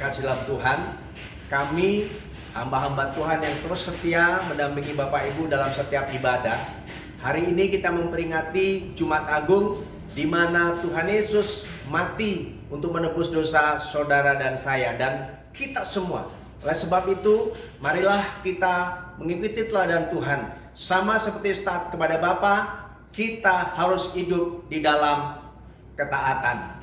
kasih dalam Tuhan, kami hamba-hamba Tuhan yang terus setia mendampingi Bapak Ibu dalam setiap ibadah. Hari ini kita memperingati Jumat Agung, di mana Tuhan Yesus mati untuk menebus dosa saudara dan saya dan kita semua. Oleh sebab itu, marilah kita mengikuti teladan Tuhan. Sama seperti taat kepada Bapa, kita harus hidup di dalam ketaatan.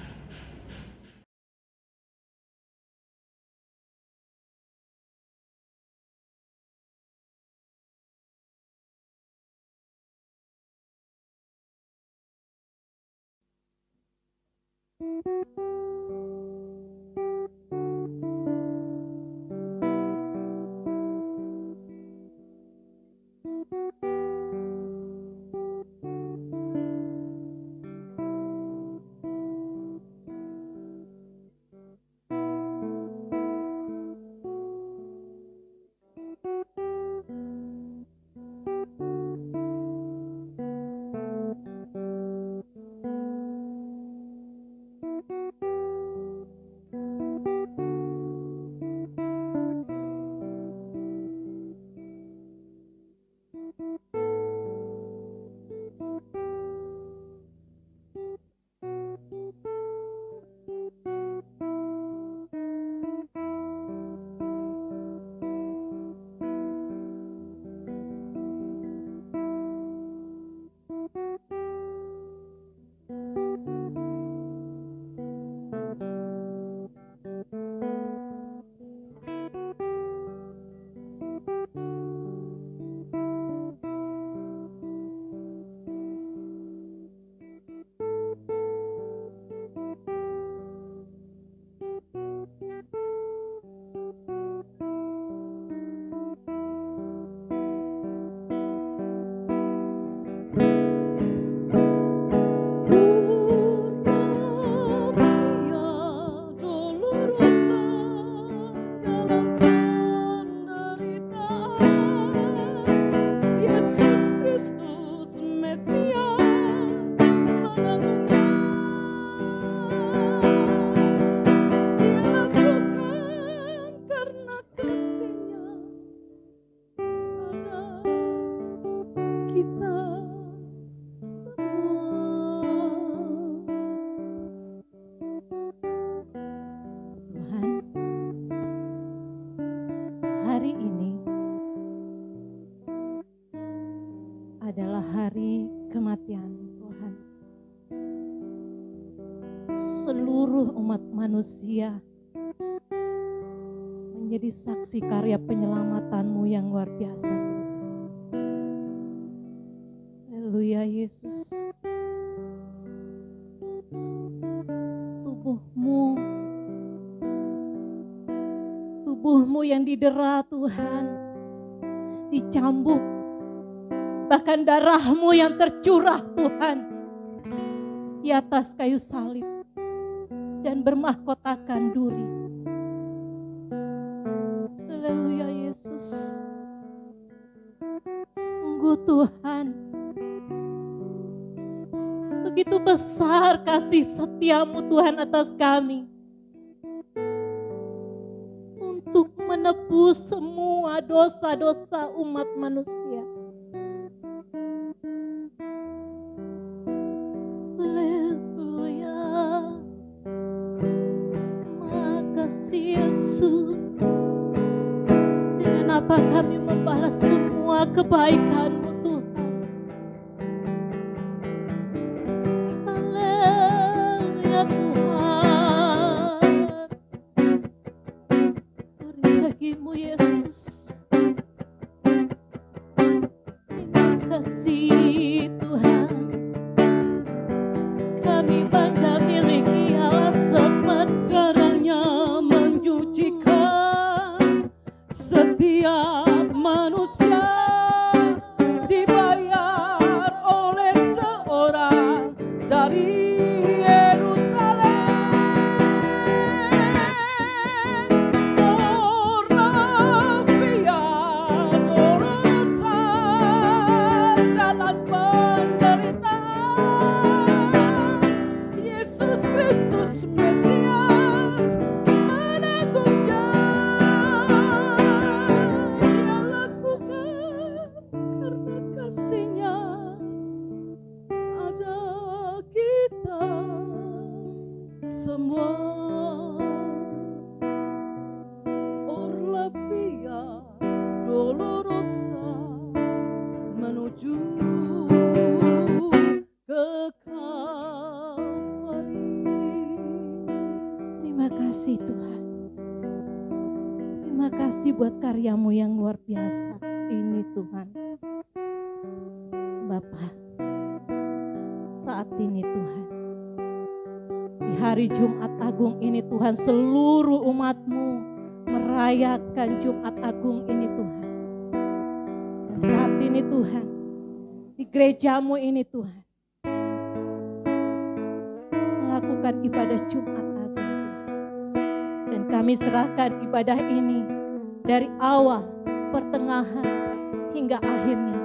Hari ini adalah hari kematian Tuhan. Seluruh umat manusia menjadi saksi karya penyelamatanmu yang luar biasa. Haleluya Yesus. Tubuhmu yang didera Tuhan, dicambuk, bahkan darahmu yang tercurah Tuhan di atas kayu salib dan bermahkotakan duri. Haleluya Yesus. Sungguh Tuhan, begitu besar kasih setiamu Tuhan atas kami, untuk menebus semua dosa-dosa umat manusia. Haleluya. Makasih Yesus. Dengan apa kami membalas semua kebaikan-Mu Tuhan. Haleluya Tuhan. Bagimu Yesus, terima kasih Tuhan. Kami bangga miliki Allah sebenarnya menyucikan setiap manusia, dibayar oleh seorang dari Yesus Terima kasih Tuhan. Terima kasih buat karyamu yang luar biasa ini Tuhan. Bapa, saat ini Tuhan, di hari Jumat Agung ini Tuhan, seluruh umat-Mu merayakan Jumat Agung ini Tuhan. Dan saat ini Tuhan, di gerejamu ini Tuhan, melakukan ibadah Jumat Agung Tuhan. Dan kami serahkan ibadah ini dari awal, pertengahan, hingga akhirnya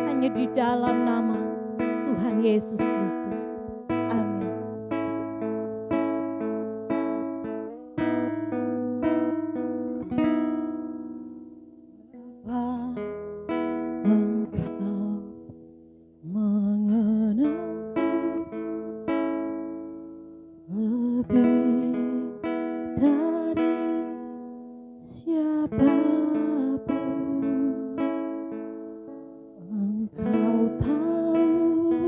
hanya di dalam nama Tuhan Yesus Kristus. Amin. Bapa, Engkau mengenalku lebih dari siapapun. Engkau tahu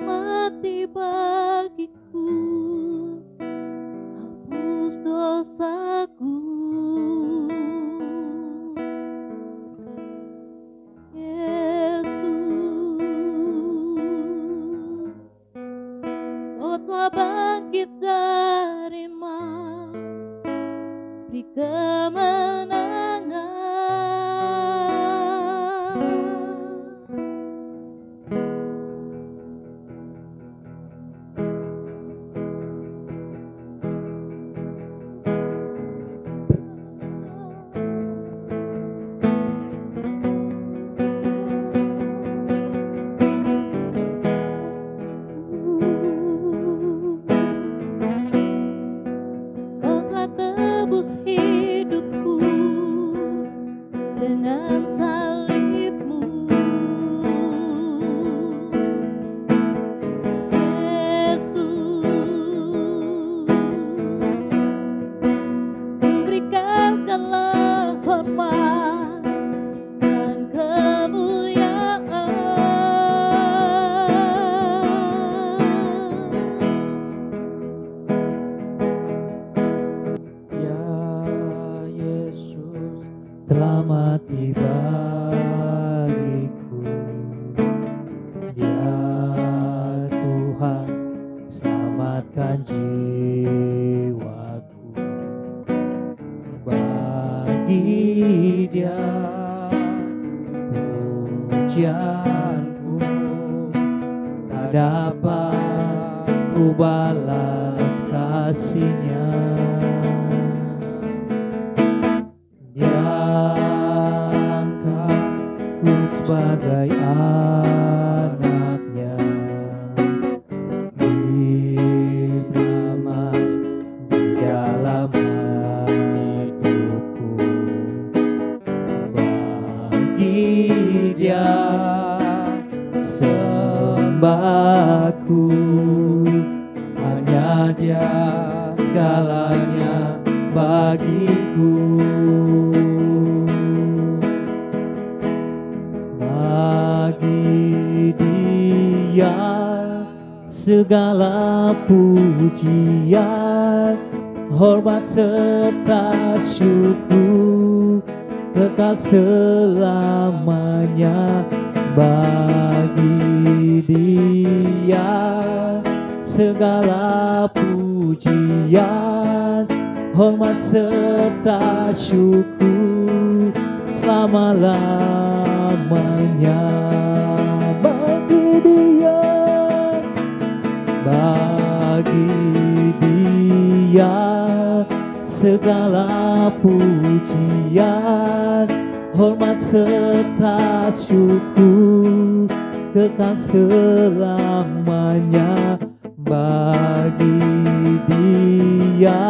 mati bagiku, hapus dosaku. Yesus, Kau telah bangkit dari mati, beri kemenangan. Kau telah tebus hidupku dengan salib-Mu. Yesus, berikan segala hormat dan kemuliaan. Ya Yesus telah mati bagiku. Ya Tuhan, selamatkan jiwaku. Bagi Dia pujianku tak dapat ku balas kasih-Nya. Dia angkatku sebagai anak-Nya, diberi damai di dalam hidupku. Bagi Dia sembahku, hanya Dia segalanya bagiku. Bagi Dia segala pujian, hormat serta syukur kekal selamanya. Bagi Dia segala pujian, hormat serta syukur selama-lamanya. Bagi Dia segala pujian, hormat serta syukur kekal selamanya. Bagi Dia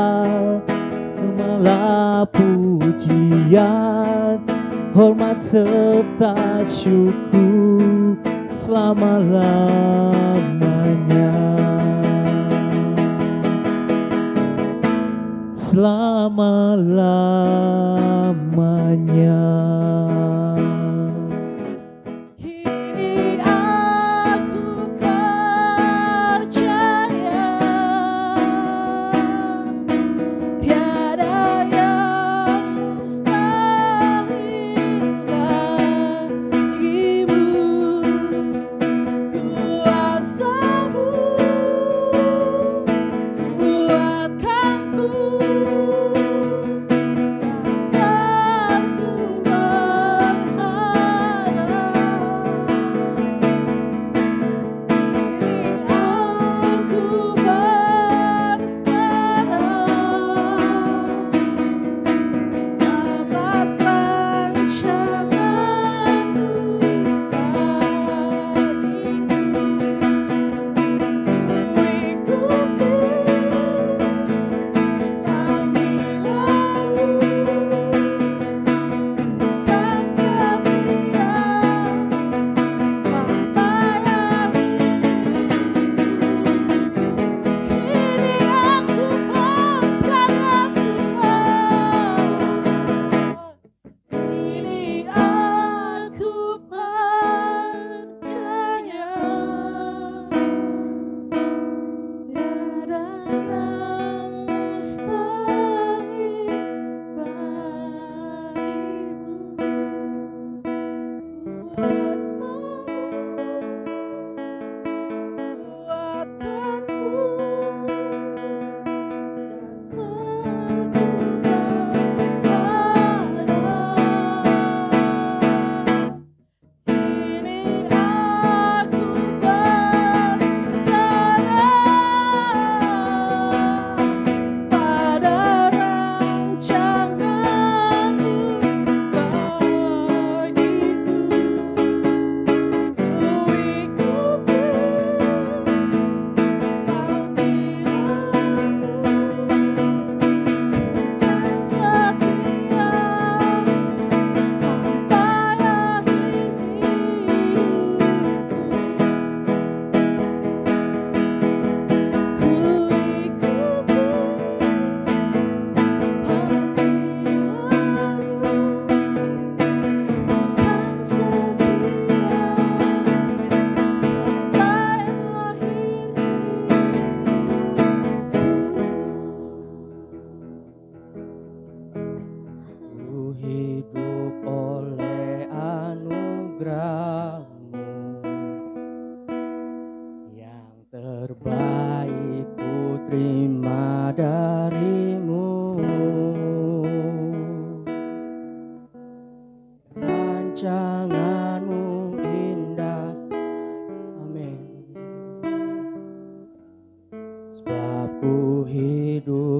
segala pujian, hormat serta syukur selama-lamanya. Selama-lamanya. Kini aku percaya tiada yang mustahil bagimu. Kuasa-Mu buatkanku rasa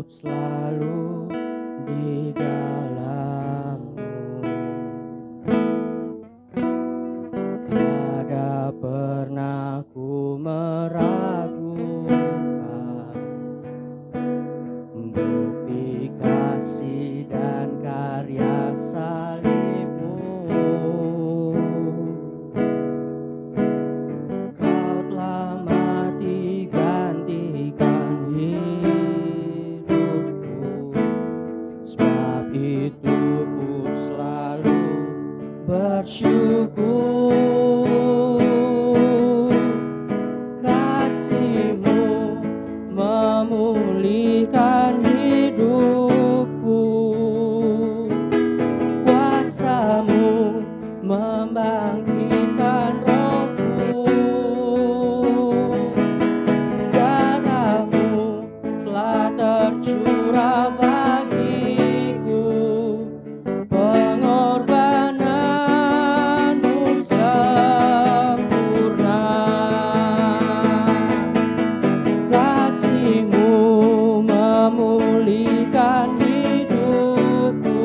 hidup selalu di dalam-Mu. Tiada pernah ku meragukan bukti kasih dan karya salib-Mu. Kau telah mati gantikan hidupku, sebab itu ku selalu bersyukur. Kasih-Mu memulihkan hidupku, kuasa-Mu membangkitkan rohku. Darah-Mu telah tercurah bagiku, pengorbanan-Mu sempurna. Kasih-Mu memulihkan hidupku,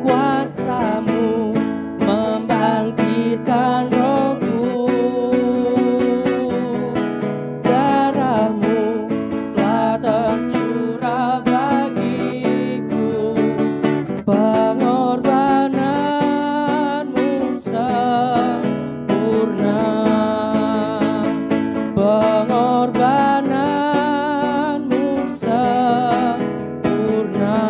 kuasa-Mu membangkitkan rohku. Darah-Mu telah tercurah bagiku, pengorbanan-Mu sempurna. Pengorbanan-Mu sempurna.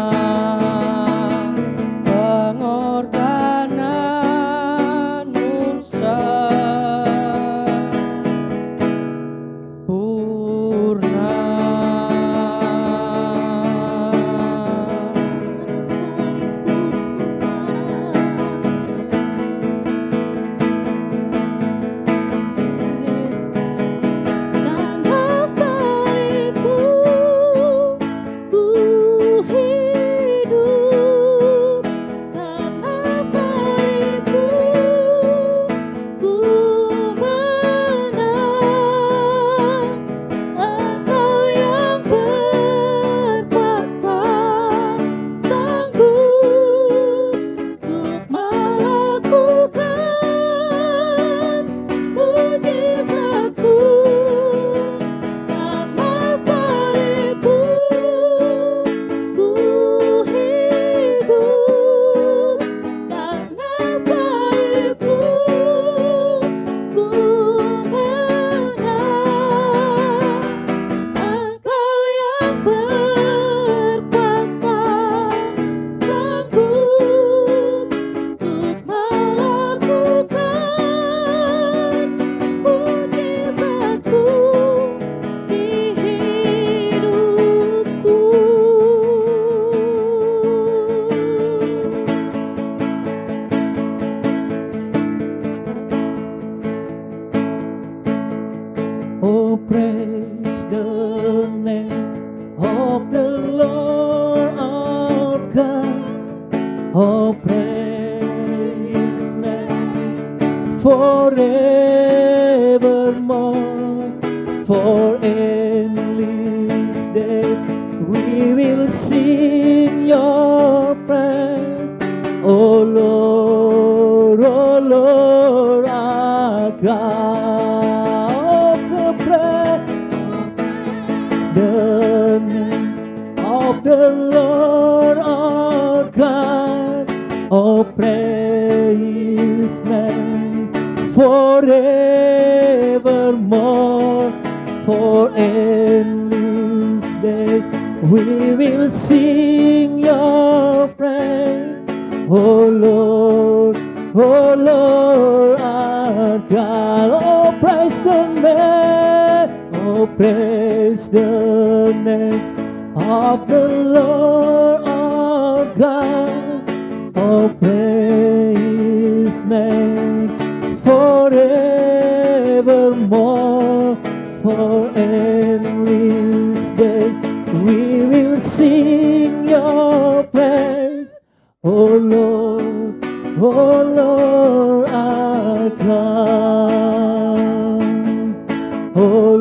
Pengorbanan-Mu sempurna. Karena salib-Mu ku hidup, karena salib-Mu ku menang. Engkau yang berkuasa sanggup untuk melakukan mujizat-Mu. Karena salib-Mu ku hidup, karena salib-Mu ku menang. Engkau yang berkuasa sanggup untuk melakukan mujizat-Mu di hidupku. Oh, praise the name of the Lord our God. Oh, praise His name forevermore. For endless days we will sing Your praise. Oh Lord, our God. Oh, praise the name of the Lord our God. Oh, praise His name forevermore. For endless days we will sing Your praise. Oh Lord, our God. Oh, praise the name. Oh, praise the name of the Lord our God. Oh, praise His name forevermore. For endless days we will sing Your praise. Oh Lord, our God. Oh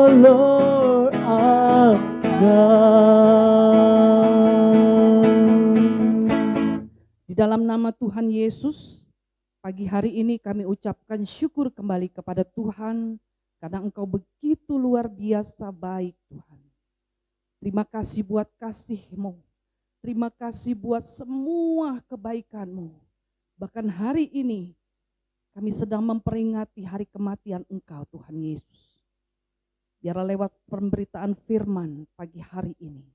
Lord, dalam nama Tuhan Yesus, pagi hari ini kami ucapkan syukur kembali kepada Tuhan karena Engkau begitu luar biasa baik Tuhan. Terima kasih buat kasih-Mu. Terima kasih buat semua kebaikan-Mu. Bahkan hari ini kami sedang memperingati hari kematian Engkau Tuhan Yesus. Biarlah lewat pemberitaan firman pagi hari ini,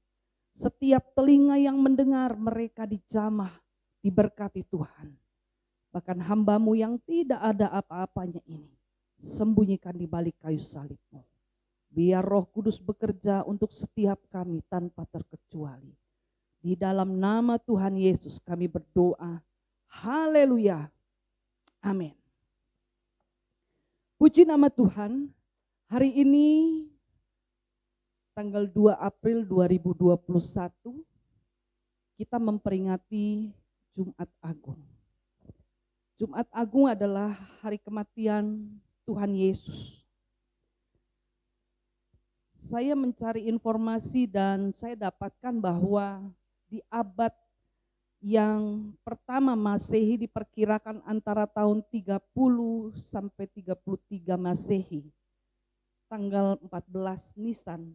setiap telinga yang mendengar mereka dijamah, diberkati Tuhan. Bahkan hamba-Mu yang tidak ada apa-apanya ini, sembunyikan di balik kayu salib-Mu. Biar Roh Kudus bekerja untuk setiap kami tanpa terkecuali. Di dalam nama Tuhan Yesus kami berdoa. Haleluya. Amin. Puji nama Tuhan. Hari ini tanggal 2 April 2021 kita memperingati Jumat Agung. Jumat Agung adalah hari kematian Tuhan Yesus. Saya mencari informasi dan saya dapatkan bahwa di abad yang pertama Masehi diperkirakan antara tahun 30 sampai 33 Masehi. Tanggal 14 Nisan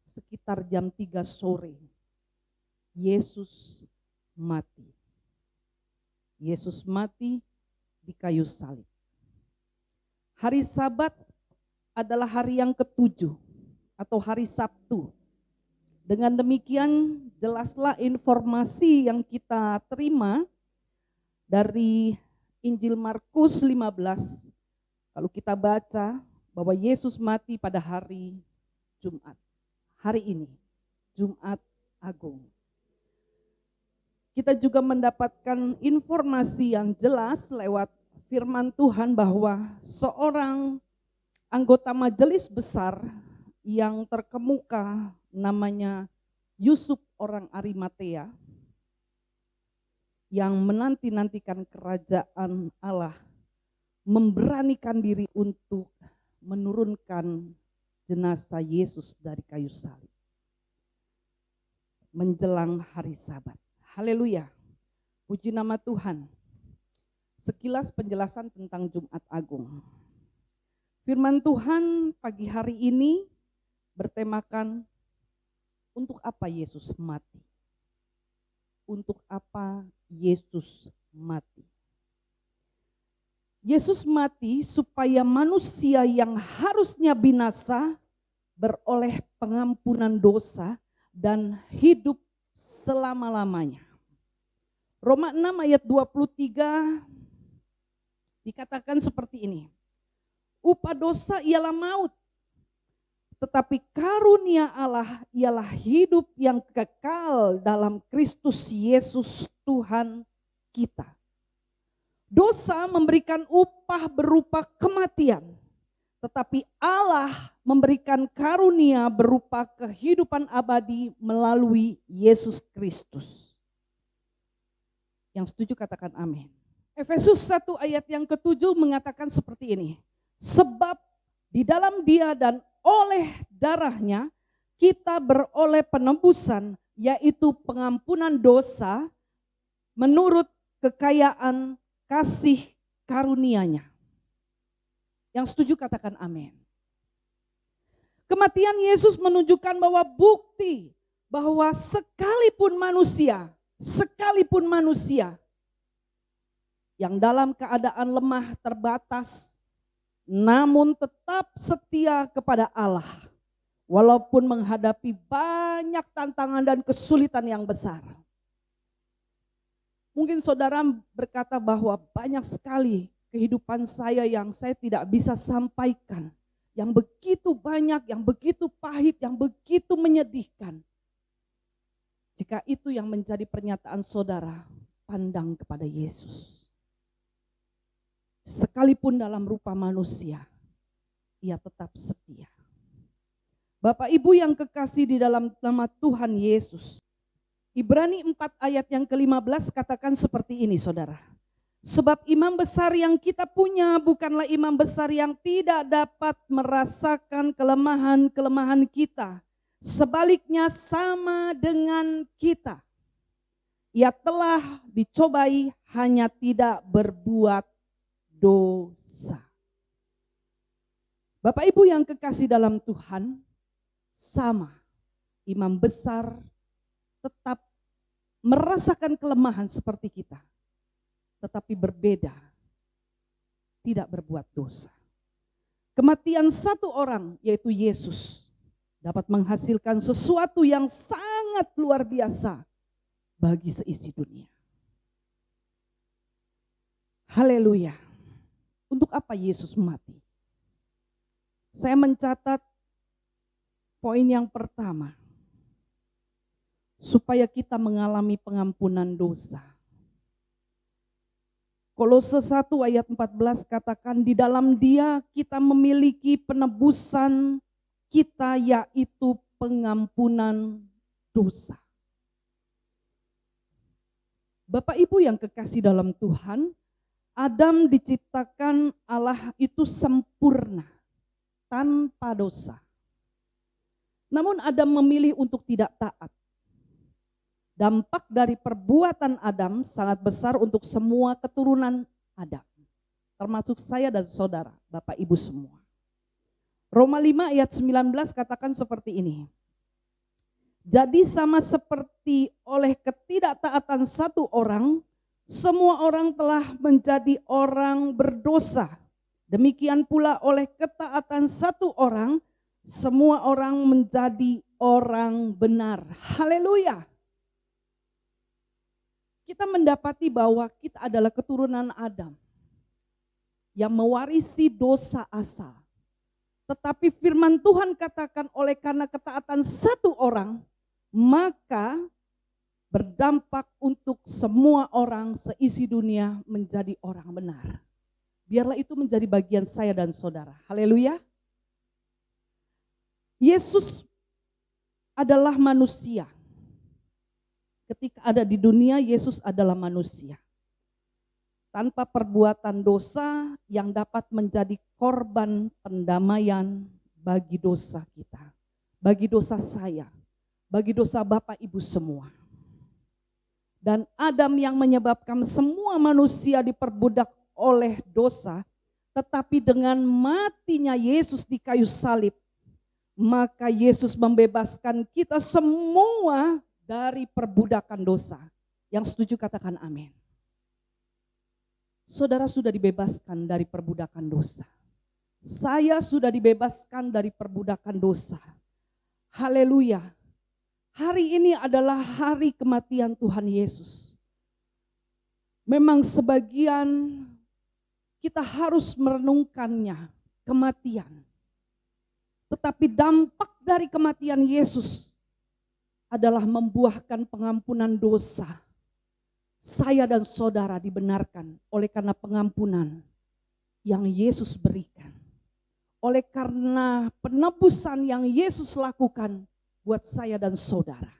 sekitar jam 3 sore. Yesus mati. Yesus mati di kayu salib. Hari Sabat adalah hari yang ketujuh atau hari Sabtu. Dengan demikian jelaslah informasi yang kita terima dari Injil Markus 15. Kalau kita baca bahwa Yesus mati pada hari Jumat. Hari ini, Jumat Agung. Kita juga mendapatkan informasi yang jelas lewat firman Tuhan bahwa seorang anggota majelis besar yang terkemuka namanya Yusuf orang Arimatea yang menanti-nantikan kerajaan Allah memberanikan diri untuk menurunkan jenazah Yesus dari kayu salib menjelang hari Sabat. Haleluya. Puji nama Tuhan. Sekilas penjelasan tentang Jumat Agung. Firman Tuhan pagi hari ini bertemakan untuk apa Yesus mati? Untuk apa Yesus mati? Yesus mati supaya manusia yang harusnya binasa beroleh pengampunan dosa dan hidup selama-lamanya. Roma 6 ayat 23 dikatakan seperti ini. Upah dosa ialah maut, tetapi karunia Allah ialah hidup yang kekal dalam Kristus Yesus Tuhan kita. Dosa memberikan upah berupa kematian, tetapi Allah memberikan karunia berupa kehidupan abadi melalui Yesus Kristus. Yang setuju katakan amin. Efesus 1 ayat yang ke-7 mengatakan seperti ini. Sebab di dalam Dia dan oleh darahnya kita beroleh penebusan, yaitu pengampunan dosa menurut kekayaan kasih karunia-Nya. Yang setuju katakan amin. Kematian Yesus menunjukkan bahwa bukti bahwa sekalipun manusia yang dalam keadaan lemah terbatas, namun tetap setia kepada Allah, walaupun menghadapi banyak tantangan dan kesulitan yang besar. Mungkin saudara berkata bahwa banyak sekali kehidupan saya yang saya tidak bisa sampaikan, yang begitu banyak, yang begitu pahit, yang begitu menyedihkan. Jika itu yang menjadi pernyataan saudara, pandang kepada Yesus. Sekalipun dalam rupa manusia, Ia tetap setia. Bapak Ibu yang kekasih di dalam nama Tuhan Yesus, Ibrani 4 ayat yang ke-15 katakan seperti ini saudara. Sebab imam besar yang kita punya bukanlah imam besar yang tidak dapat merasakan kelemahan-kelemahan kita. Sebaliknya sama dengan kita. Ia telah dicobai hanya tidak berbuat dosa. Bapak Ibu yang kekasih dalam Tuhan, sama imam besar tetap merasakan kelemahan seperti kita, tetapi berbeda, tidak berbuat dosa. Kematian satu orang, yaitu Yesus, dapat menghasilkan sesuatu yang sangat luar biasa bagi seisi dunia. Haleluya. Untuk apa Yesus mati? Saya mencatat poin yang pertama, supaya kita mengalami pengampunan dosa. Kolose 1 ayat 14 katakan, di dalam Dia kita memiliki penebusan kita, yaitu pengampunan dosa. Bapak Ibu yang kekasih dalam Tuhan, Adam diciptakan Allah itu sempurna, tanpa dosa. Namun Adam memilih untuk tidak taat. Dampak dari perbuatan Adam sangat besar untuk semua keturunan Adam, termasuk saya dan saudara, Bapak Ibu semua. Roma 5 ayat 19 katakan seperti ini. Jadi sama seperti oleh ketidaktaatan satu orang, semua orang telah menjadi orang berdosa. Demikian pula oleh ketaatan satu orang, semua orang menjadi orang benar. Haleluya. Kita mendapati bahwa kita adalah keturunan Adam yang mewarisi dosa asal. Tetapi firman Tuhan katakan oleh karena ketaatan satu orang, maka berdampak untuk semua orang seisi dunia menjadi orang benar. Biarlah itu menjadi bagian saya dan saudara. Haleluya. Yesus adalah manusia. Ketika ada di dunia, Yesus adalah manusia. Tanpa perbuatan dosa yang dapat menjadi korban pendamaian bagi dosa kita. Bagi dosa saya. Bagi dosa Bapak Ibu semua. Dan Adam yang menyebabkan semua manusia diperbudak oleh dosa. Tetapi dengan matinya Yesus di kayu salib, maka Yesus membebaskan kita semua dari perbudakan dosa. Yang setuju katakan amin. Saudara sudah dibebaskan dari perbudakan dosa. Saya sudah dibebaskan dari perbudakan dosa. Haleluya. Hari ini adalah hari kematian Tuhan Yesus. Memang sebagian kita harus merenungkannya, kematian. Tetapi dampak dari kematian Yesus adalah membuahkan pengampunan dosa. Saya dan saudara dibenarkan oleh karena pengampunan yang Yesus berikan. Oleh karena penebusan yang Yesus lakukan buat saya dan saudara.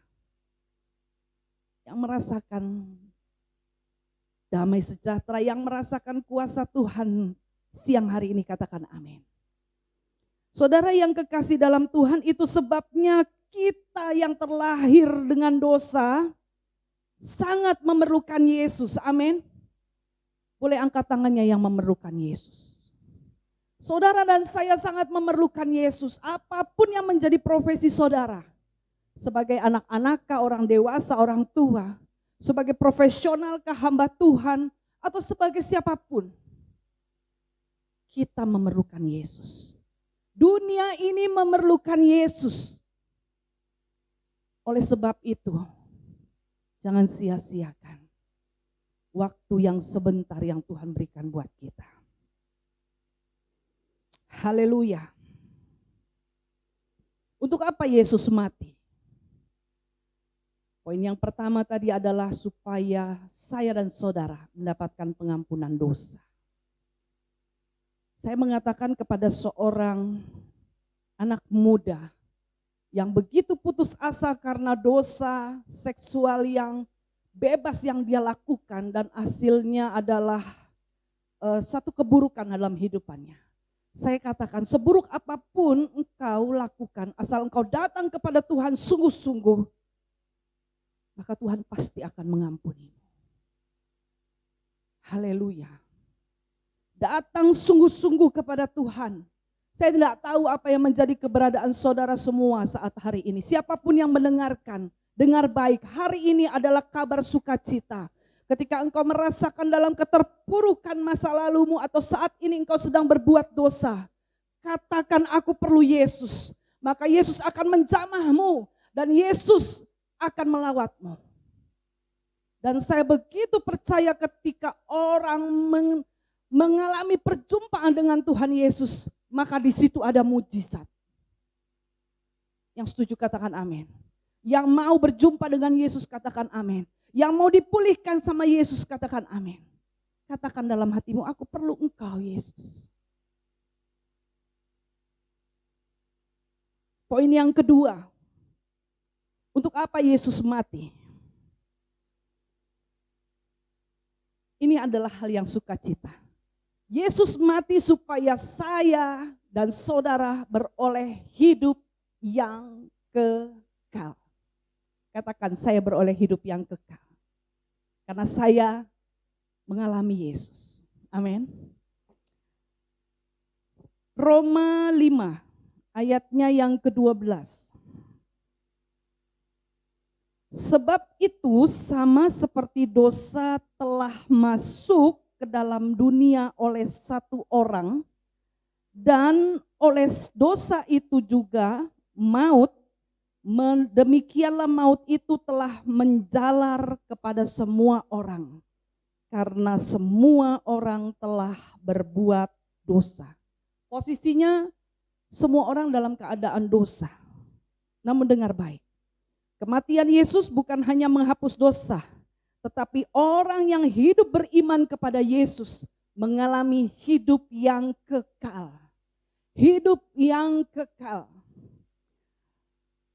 Yang merasakan damai sejahtera, yang merasakan kuasa Tuhan siang hari ini katakan amin. Saudara yang kekasih dalam Tuhan, itu sebabnya kita yang terlahir dengan dosa sangat memerlukan Yesus. Amin. Boleh angkat tangannya yang memerlukan Yesus. Saudara dan saya sangat memerlukan Yesus. Apapun yang menjadi profesi saudara. Sebagai anak-anak, orang dewasa, orang tua. Sebagai profesional, hamba Tuhan. Atau sebagai siapapun. Kita memerlukan Yesus. Dunia ini memerlukan Yesus. Oleh sebab itu, jangan sia-siakan waktu yang sebentar yang Tuhan berikan buat kita. Haleluya. Untuk apa Yesus mati? Poin yang pertama tadi adalah supaya saya dan saudara mendapatkan pengampunan dosa. Saya mengatakan kepada seorang anak muda yang begitu putus asa karena dosa seksual yang bebas yang dia lakukan dan hasilnya adalah satu keburukan dalam hidupannya. Saya katakan seburuk apapun engkau lakukan, asal engkau datang kepada Tuhan sungguh-sungguh, maka Tuhan pasti akan mengampuni. Haleluya. Datang sungguh-sungguh kepada Tuhan. Saya tidak tahu apa yang menjadi keberadaan saudara semua saat hari ini. Siapapun yang mendengarkan, dengar baik. Hari ini adalah kabar sukacita. Ketika engkau merasakan dalam keterpurukan masa lalumu atau saat ini engkau sedang berbuat dosa, katakan aku perlu Yesus. Maka Yesus akan menjamahmu dan Yesus akan melawatmu. Dan saya begitu percaya ketika orang mengalami perjumpaan dengan Tuhan Yesus, maka di situ ada mujizat. Yang setuju katakan amin. Yang mau berjumpa dengan Yesus katakan amin. Yang mau dipulihkan sama Yesus katakan amin. Katakan dalam hatimu, aku perlu engkau Yesus. Poin yang kedua, untuk apa Yesus mati? Ini adalah hal yang sukacita. Yesus mati supaya saya dan saudara beroleh hidup yang kekal. Katakan, saya beroleh hidup yang kekal. Karena saya mengalami Yesus. Amin. Roma 5 ayatnya yang ke-12. Sebab itu sama seperti dosa telah masuk ke dalam dunia oleh satu orang, dan oleh dosa itu juga maut, demikianlah maut itu telah menjalar kepada semua orang, karena semua orang telah berbuat dosa. Posisinya semua orang dalam keadaan dosa. Namun dengar baik, kematian Yesus bukan hanya menghapus dosa, tetapi orang yang hidup beriman kepada Yesus mengalami hidup yang kekal. Hidup yang kekal.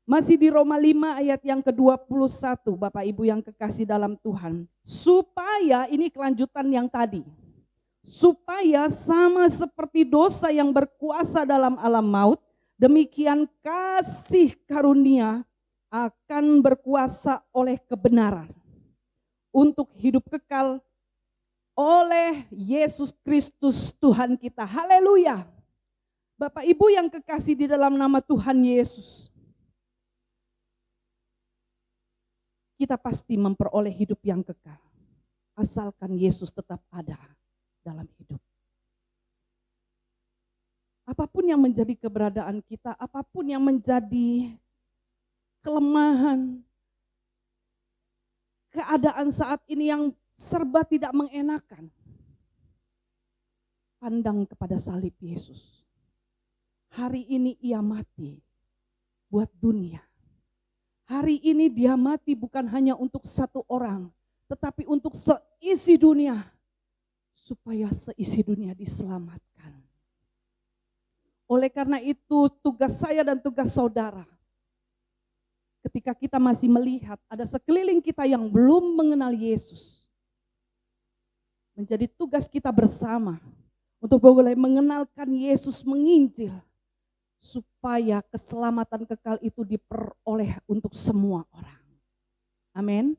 Masih di Roma 5 ayat yang ke-21, Bapak Ibu yang kekasih dalam Tuhan. Supaya, ini kelanjutan yang tadi. Supaya sama seperti dosa yang berkuasa dalam alam maut, demikian kasih karunia akan berkuasa oleh kebenaran untuk hidup kekal oleh Yesus Kristus Tuhan kita. Haleluya. Bapak Ibu yang kekasih di dalam nama Tuhan Yesus, kita pasti memperoleh hidup yang kekal, asalkan Yesus tetap ada dalam hidup. Apapun yang menjadi keberadaan kita, apapun yang menjadi kelemahan, keadaan saat ini yang serba tidak mengenakan, pandang kepada salib Yesus. Hari ini ia mati buat dunia. Hari ini dia mati bukan hanya untuk satu orang, tetapi untuk seisi dunia, supaya seisi dunia diselamatkan. Oleh karena itu tugas saya dan tugas saudara, ketika kita masih melihat ada sekeliling kita yang belum mengenal Yesus, menjadi tugas kita bersama untuk boleh mengenalkan Yesus, menginjil, supaya keselamatan kekal itu diperoleh untuk semua orang. Amin.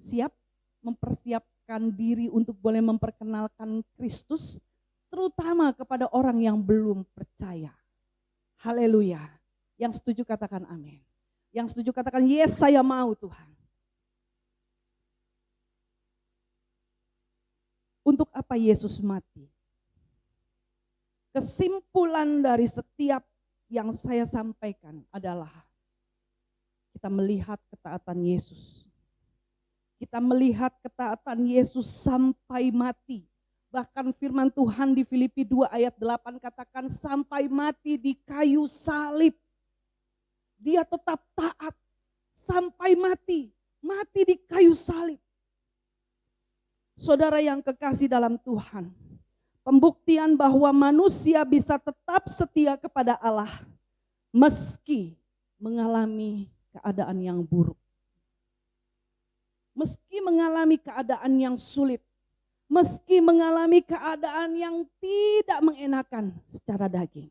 Siap mempersiapkan diri untuk boleh memperkenalkan Kristus, terutama kepada orang yang belum percaya. Haleluya. Yang setuju katakan amin. Yang setuju katakan, yes, saya mau Tuhan. Untuk apa Yesus mati? Kesimpulan dari setiap yang saya sampaikan adalah kita melihat ketaatan Yesus. Kita melihat ketaatan Yesus sampai mati. Bahkan firman Tuhan di Filipi 2 ayat 8 katakan sampai mati di kayu salib. Dia tetap taat sampai mati. Mati di kayu salib. Saudara yang kekasih dalam Tuhan, pembuktian bahwa manusia bisa tetap setia kepada Allah meski mengalami keadaan yang buruk. Meski mengalami keadaan yang sulit. Meski mengalami keadaan yang tidak mengenakan secara daging.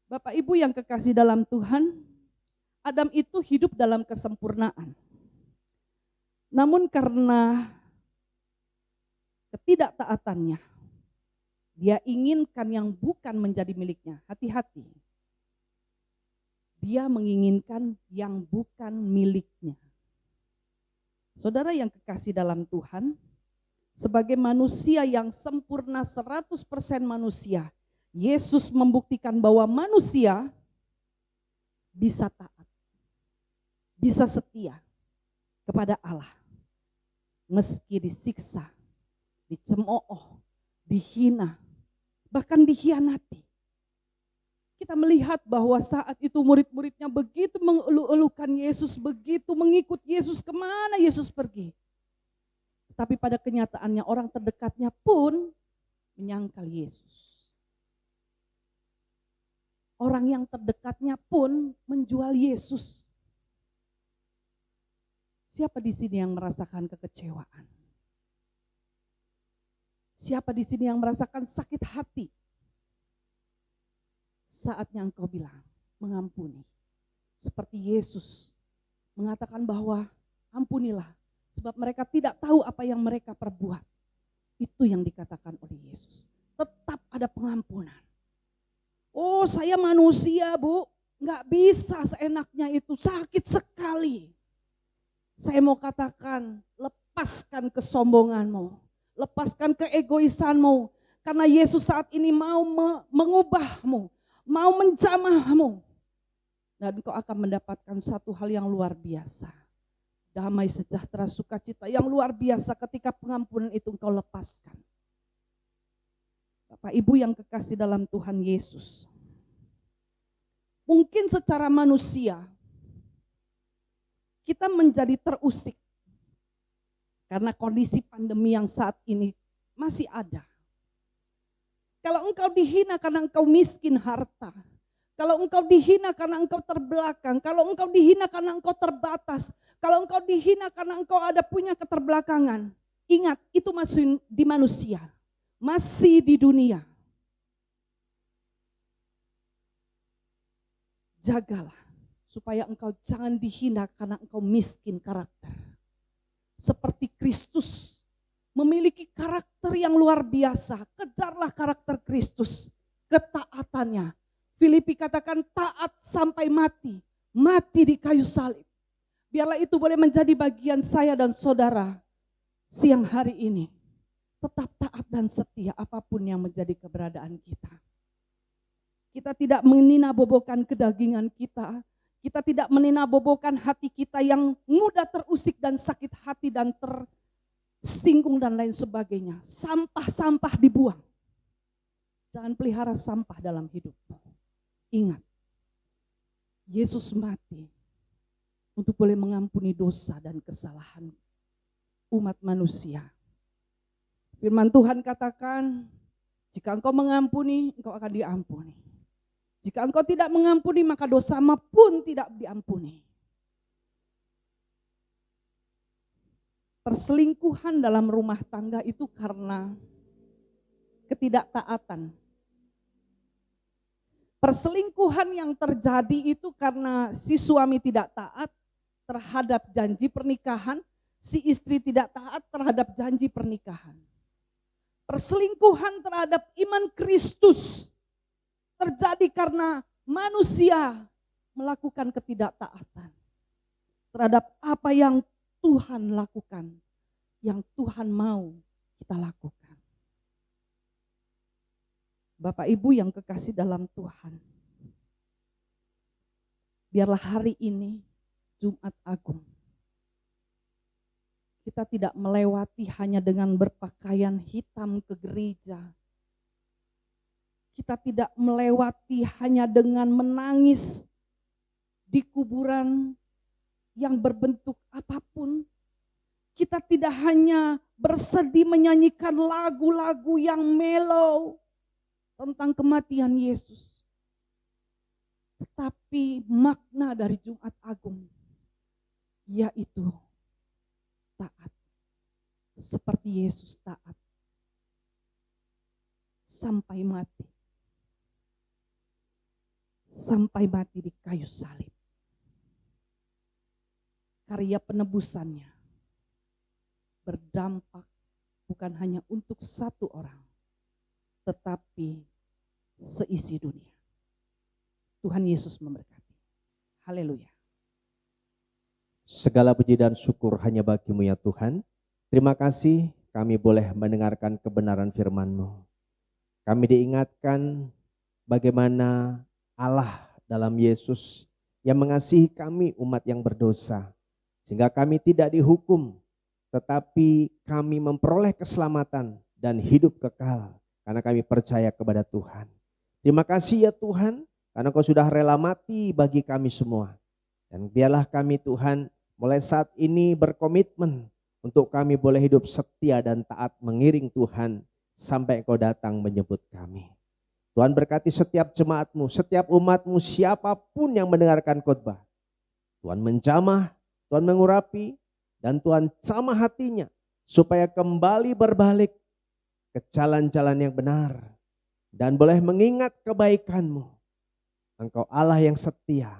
Bapak Ibu yang kekasih dalam Tuhan, Adam itu hidup dalam kesempurnaan. Namun karena ketidaktaatannya, dia inginkan yang bukan menjadi miliknya. Hati-hati. Dia menginginkan yang bukan miliknya. Saudara yang kekasih dalam Tuhan, sebagai manusia yang sempurna 100% manusia, Yesus membuktikan bahwa manusia bisa taat, bisa setia kepada Allah. Meski disiksa, dicemooh, dihina, bahkan dikhianati. Kita melihat bahwa saat itu murid-muridnya begitu mengeluh-elukan Yesus, begitu mengikut Yesus kemana Yesus pergi. Tapi pada kenyataannya orang terdekatnya pun menyangkal Yesus. Orang yang terdekatnya pun menjual Yesus. Siapa di sini yang merasakan kekecewaan? Siapa di sini yang merasakan sakit hati? Saatnya engkau bilang, mengampuni. Seperti Yesus mengatakan bahwa ampunilah, sebab mereka tidak tahu apa yang mereka perbuat. Itu yang dikatakan oleh Yesus. Tetap ada pengampunan. Oh, saya manusia, Bu. Nggak bisa seenaknya itu, sakit sekali. Saya mau katakan, lepaskan kesombonganmu. Lepaskan keegoisanmu. Karena Yesus saat ini mau mengubahmu. Mau menjamahmu. Dan engkau akan mendapatkan satu hal yang luar biasa. Damai, sejahtera, sukacita yang luar biasa ketika pengampunan itu engkau lepaskan. Bapak Ibu yang kekasih dalam Tuhan Yesus. Mungkin secara manusia kita menjadi terusik. Karena kondisi pandemi yang saat ini masih ada. Kalau engkau dihina karena engkau miskin harta, kalau engkau dihina karena engkau terbelakang, kalau engkau dihina karena engkau terbatas, kalau engkau dihina karena engkau ada punya keterbelakangan, ingat itu masih di manusia, masih di dunia. Jagalah supaya engkau jangan dihina karena engkau miskin karakter. Seperti Kristus memiliki karakter yang luar biasa. Kejarlah karakter Kristus, ketaatannya. Filipi katakan taat sampai mati, mati di kayu salib. Biarlah itu boleh menjadi bagian saya dan saudara siang hari ini. Tetap taat dan setia apapun yang menjadi keberadaan kita. Kita tidak meninabobokan kedagingan kita. Kita tidak meninabobokan hati kita yang mudah terusik dan sakit hati dan tersinggung dan lain sebagainya. Sampah-sampah dibuang. Jangan pelihara sampah dalam hidupmu. Ingat, Yesus mati untuk boleh mengampuni dosa dan kesalahan umat manusia. Firman Tuhan katakan, jika engkau mengampuni, engkau akan diampuni. Jika engkau tidak mengampuni, maka dosamu pun tidak diampuni. Perselingkuhan dalam rumah tangga itu karena ketidaktaatan. Perselingkuhan yang terjadi itu karena si suami tidak taat terhadap janji pernikahan, si istri tidak taat terhadap janji pernikahan. Perselingkuhan terhadap iman Kristus terjadi karena manusia melakukan ketidaktaatan terhadap apa yang Tuhan lakukan, yang Tuhan mau kita lakukan. Bapak Ibu yang kekasih dalam Tuhan, biarlah hari ini Jumat Agung kita tidak melewati hanya dengan berpakaian hitam ke gereja. Kita tidak melewati hanya dengan menangis di kuburan yang berbentuk apapun. Kita tidak hanya bersedih menyanyikan lagu-lagu yang mellow tentang kematian Yesus. Tetapi makna dari Jumat Agung yaitu taat. Seperti Yesus taat sampai mati. Sampai mati di kayu salib. karya penebusannya berdampak bukan hanya untuk satu orang, tetapi seisi dunia. Tuhan Yesus memberkati. Haleluya. Segala puji dan syukur hanya bagi-Mu ya Tuhan. Terima kasih kami boleh mendengarkan kebenaran firman-Mu. Kami diingatkan bagaimana Allah dalam Yesus yang mengasihi kami umat yang berdosa. Sehingga kami tidak dihukum, tetapi kami memperoleh keselamatan dan hidup kekal karena kami percaya kepada Tuhan. Terima kasih ya Tuhan, karena Kau sudah rela mati bagi kami semua. Dan biarlah kami Tuhan mulai saat ini berkomitmen untuk kami boleh hidup setia dan taat mengiring Tuhan sampai Kau datang menjemput kami. Tuhan berkati setiap jemaat-Mu, setiap umat-Mu, siapapun yang mendengarkan khotbah. Tuhan menjamah, Tuhan mengurapi, dan Tuhan jamah hatinya supaya kembali berbalik ke jalan-jalan yang benar dan boleh mengingat kebaikan-Mu. Engkau Allah yang setia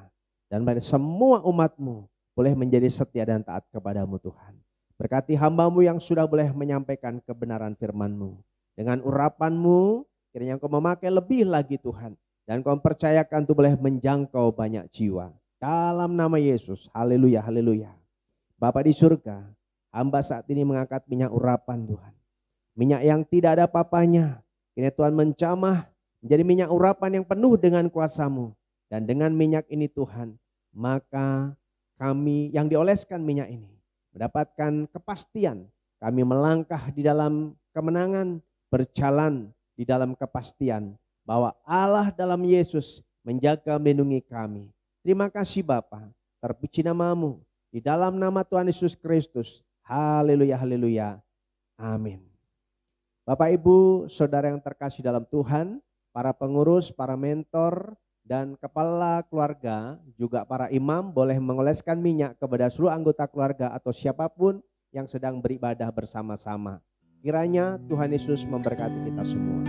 dan bagi semua umat-Mu boleh menjadi setia dan taat kepadamu Tuhan. Berkati hamba-Mu yang sudah boleh menyampaikan kebenaran firman-Mu. Dengan urapan-Mu, kiranya Engkau memakai lebih lagi Tuhan. Dan Kau percayakan itu boleh menjangkau banyak jiwa. Dalam nama Yesus, haleluya, haleluya. Bapa di surga, hamba saat ini mengangkat minyak urapan Tuhan. Minyak yang tidak ada apa-apanya. Kiranya Tuhan menjamah menjadi minyak urapan yang penuh dengan kuasa-Mu. Dan dengan minyak ini Tuhan, maka kami yang dioleskan minyak ini mendapatkan kepastian. Kami melangkah di dalam kemenangan, berjalan di dalam kepastian bahwa Allah dalam Yesus menjaga melindungi kami. Terima kasih Bapa, terpuji nama-Mu di dalam nama Tuhan Yesus Kristus. Haleluya, haleluya. Amin. Bapak Ibu, saudara yang terkasih dalam Tuhan, para pengurus, para mentor, dan kepala keluarga, juga para imam boleh mengoleskan minyak kepada seluruh anggota keluarga atau siapapun yang sedang beribadah bersama-sama. Kiranya Tuhan Yesus memberkati kita semua.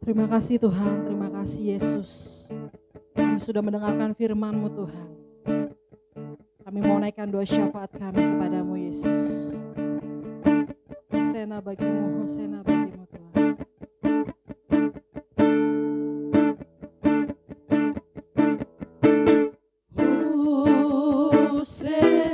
Terima kasih Tuhan, terima kasih Yesus. Kami sudah mendengarkan firman-Mu Tuhan. Kami mau naikkan doa syafaat kami kepadamu Yesus. Hosana bagimu, Hosana bagimu Tuhan. Hosana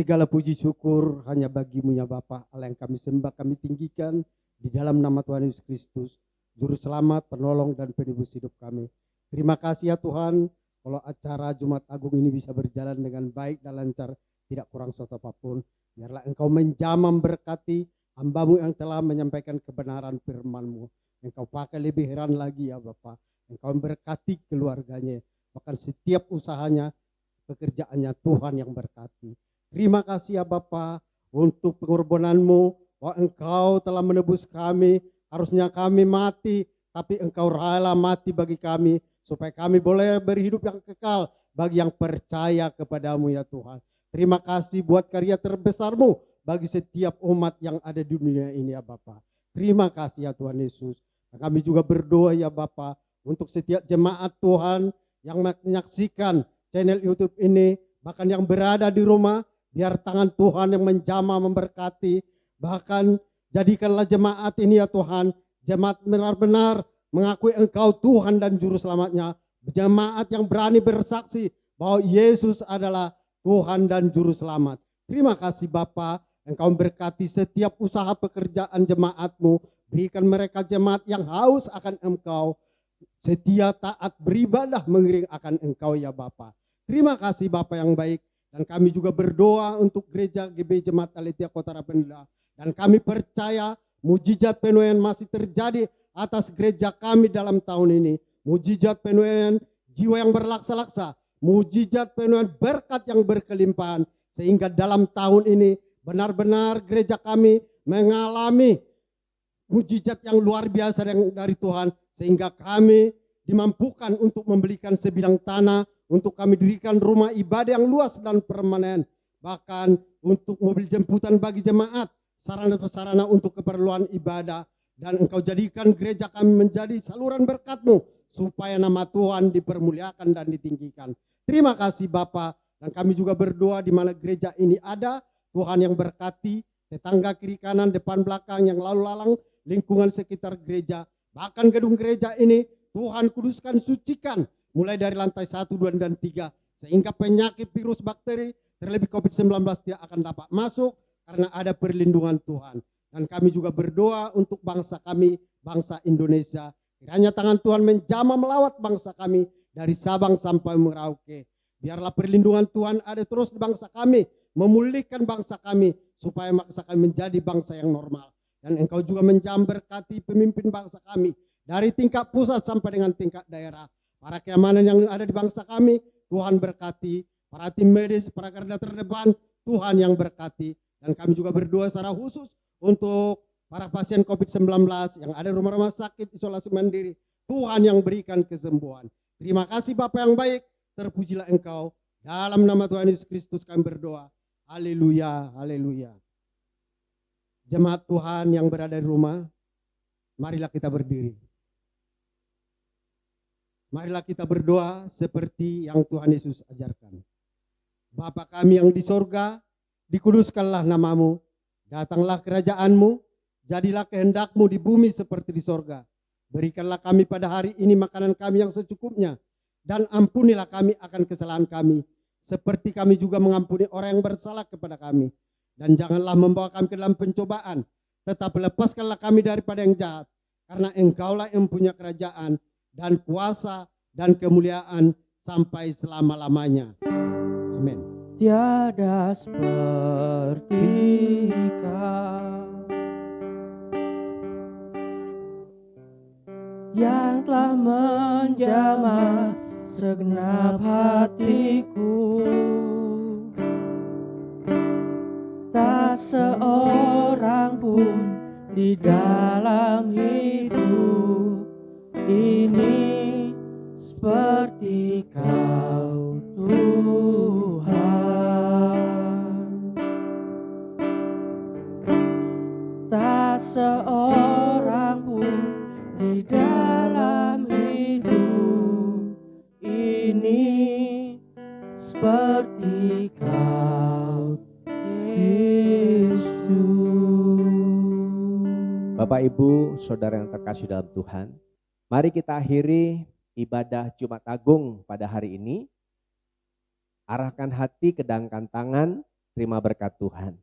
Segala puji syukur hanya bagimu ya Bapa, Allah yang kami sembah, kami tinggikan di dalam nama Tuhan Yesus Kristus, Juru Selamat, Penolong dan Penebus hidup kami. Terima kasih ya Tuhan, kalau acara Jumat Agung ini bisa berjalan dengan baik dan lancar, tidak kurang suatu apapun. Biarlah Engkau menjamah berkati hamba-Mu yang telah menyampaikan kebenaran firman-Mu. Engkau pakai lebih heran lagi ya Bapa, Engkau berkati keluarganya, bahkan setiap usahanya, pekerjaannya Tuhan yang berkati. Terima kasih ya Bapa untuk pengorbanan-Mu, bahwa Engkau telah menebus kami. Harusnya kami mati, tapi Engkau rela mati bagi kami, supaya kami boleh berhidup yang kekal bagi yang percaya kepadamu ya Tuhan. Terima kasih buat karya terbesar-Mu bagi setiap umat yang ada di dunia ini ya Bapa. Terima kasih ya Tuhan Yesus. Dan kami juga berdoa ya Bapa untuk setiap jemaat Tuhan yang menyaksikan channel YouTube ini, bahkan yang berada di rumah, biar tangan Tuhan yang menjamah memberkati. Bahkan jadikanlah jemaat ini ya Tuhan, jemaat benar-benar mengakui Engkau Tuhan dan Juru Selamatnya. Jemaat yang berani bersaksi bahwa Yesus adalah Tuhan dan Juru Selamat. Terima kasih Bapa, Engkau berkati setiap usaha pekerjaan jemaat-Mu. Berikan mereka jemaat yang haus akan Engkau, setia taat beribadah mengiring akan Engkau ya Bapa. Terima kasih Bapa yang baik. Dan kami juga berdoa untuk gereja GB Jemaat Aletheia Kota Rapenda. Dan kami percaya mujizat penuaian masih terjadi atas gereja kami dalam tahun ini. Mujizat penuaian jiwa yang berlaksa-laksa. Mujizat penuaian berkat yang berkelimpahan. Sehingga dalam tahun ini benar-benar gereja kami mengalami mujizat yang luar biasa dari Tuhan. Sehingga kami dimampukan untuk membelikan sebidang tanah, untuk kami dirikan rumah ibadah yang luas dan permanen. Bahkan untuk mobil jemputan bagi jemaat, sarana-sarana untuk keperluan ibadah. Dan Engkau jadikan gereja kami menjadi saluran berkat-Mu, supaya nama Tuhan dipermuliakan dan ditinggikan. Terima kasih Bapa. Dan kami juga berdoa di mana gereja ini ada, Tuhan yang berkati tetangga kiri kanan, depan belakang, yang lalu lalang, lingkungan sekitar gereja. Bahkan gedung gereja ini Tuhan kuduskan, sucikan, mulai dari lantai 1, 2, dan 3. Sehingga penyakit virus bakteri, terlebih COVID-19 tidak akan dapat masuk, karena ada perlindungan Tuhan. Dan kami juga berdoa untuk bangsa kami, bangsa Indonesia. Kiranya tangan Tuhan menjamah melawat bangsa kami, dari Sabang sampai Merauke. Biarlah perlindungan Tuhan ada terus di bangsa kami, memulihkan bangsa kami, supaya bangsa kami menjadi bangsa yang normal. Dan Engkau juga menjamah berkati pemimpin bangsa kami, dari tingkat pusat sampai dengan tingkat daerah. Para keamanan yang ada di bangsa kami, Tuhan berkati. Para tim medis, para garda terdepan, Tuhan yang berkati. Dan kami juga berdoa secara khusus untuk para pasien COVID-19 yang ada di rumah-rumah sakit, isolasi mandiri. Tuhan yang berikan kesembuhan. Terima kasih Bapa yang baik, terpujilah Engkau. Dalam nama Tuhan Yesus Kristus kami berdoa. Haleluya, haleluya. Jemaat Tuhan yang berada di rumah, marilah kita berdiri. Marilah kita berdoa seperti yang Tuhan Yesus ajarkan. Bapa kami yang di sorga, dikuduskanlah namamu, datanglah kerajaan-Mu, jadilah kehendak-Mu di bumi seperti di sorga. Berikanlah kami pada hari ini makanan kami yang secukupnya, dan ampunilah kami akan kesalahan kami, seperti kami juga mengampuni orang yang bersalah kepada kami. Dan janganlah membawa kami ke dalam pencobaan, tetapi lepaskanlah kami daripada yang jahat, karena Engkaulah yang punya kerajaan, dan kuasa dan kemuliaan sampai selama-lamanya. Amin. Tiada seperti Kau yang telah menjamah segenap hatiku. Tak seorang pun di dalam hidup ini seperti Kau Tuhan. Tak seorang pun di dalam hidup ini seperti Kau Yesus. Bapak Ibu, Saudara yang terkasih dalam Tuhan, mari kita akhiri ibadah Jumat Agung pada hari ini. Arahkan hati, kedangkan tangan, terima berkat Tuhan.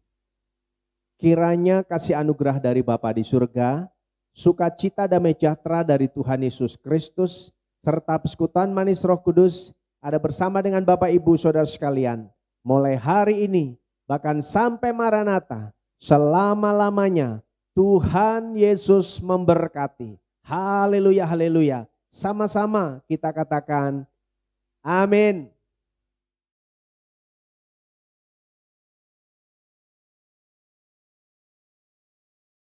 Kiranya kasih anugerah dari Bapa di surga, sukacita damai sejahtera dari Tuhan Yesus Kristus, serta persekutuan manis Roh Kudus ada bersama dengan Bapak Ibu Saudara sekalian, mulai hari ini bahkan sampai Maranatha, selama-lamanya. Tuhan Yesus memberkati. Haleluya, haleluya. Sama-sama kita katakan amin.